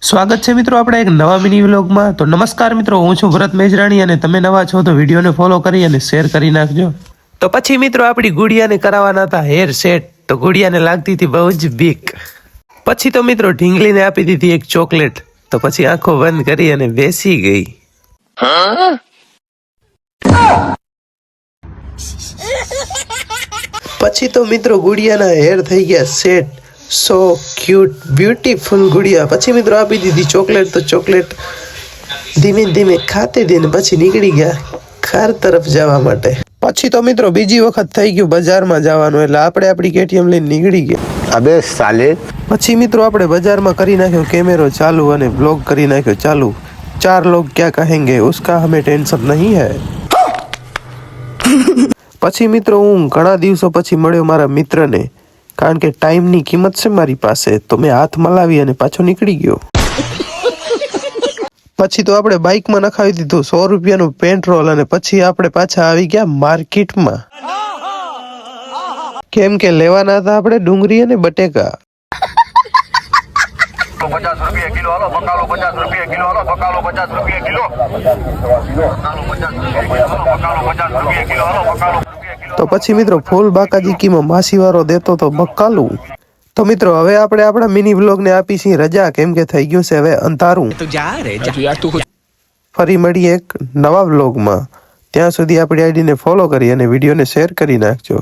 સ્વાગત છે મિત્રો આપણે એક નવા મિની વ્લોગમાં। તો નમસ્કાર મિત્રો, હું છું ભરત મેજરાણી અને તમે નવા છો તો વિડીયોને ફોલો કરી અને શેર કરી નાખજો। તો પછી મિત્રો આપણી ગુડિયાને કરાવવાના હતા હેર સેટ, તો ગુડિયાને લાગતી હતી બહુ જ બીક। પછી તો મિત્રો ઢીંગલીને આપી દીધી એક ચોકલેટ, તો પછી આંખો બંધ કરી અને બેસી ગઈ। પછી તો મિત્રો ગુડિયાના હેર થઈ ગયા સેટ, સો ક્યુટ બ્યુટીફુલ ગુડિયા। પછી મિત્રો આપી દીધી ચોકલેટ, તો ચોકલેટ ધીમે ધીમે ખાતી દઈને પછી નીકળી ગયા ઘર તરફ જવા માટે। પછી તો મિત્રો બીજી વખત થઈ ગયું બજારમાં જવાનું, એટલે આપણે આપણી કેટીએમ લઈને નીકળી ગયા। अबे साले। પછી મિત્રો આપણે બજારમાં કરી નાખ્યો કેમેરો ચાલુ અને બ્લોગ કરી નાખ્યો ચાલુ। 4 लोग क्या कहेंगे उसका हमें टेंशन नहीं है। પછી મિત્રો હું ઘણા દિવસો પછી મળ્યો મારા મિત્રને, કારણ કે ટાઈમની કિંમત છે મારી પાસે, તો મેં હાથ મલાવી અને પાછો નીકળી ગયો। પછી તો આપણે બાઇકમાં નખાવી દીધું 100 રૂપિયાનું પેટ્રોલ અને પછી આપણે પાછા આવી ગયા માર્કેટમાં, કેમ કે લેવાના હતા આપણે ડુંગળી અને બટેકા। 50 रुपये किलो हालो बकालो 50 रुपये किलो हालो बकालो 50 रुपये किलो बकालो 50 रुपये किलो हालो बकालो। તો પછી મિત્રો ફૂલ બાકાજીકીમાં માસીવારો દેતો તો બકાલું। તો મિત્રો હવે આપણે આપણા મિની વ્લોગને આપીશી રજા, કેમ કે થઈ ગયું છે હવે અંધારું। ફરી મળીએ એક નવા વ્લોગમાં, ત્યાં સુધી આપણી આઈડીને ફોલો કરી અને વિડીયોને શેર કરી નાખજો।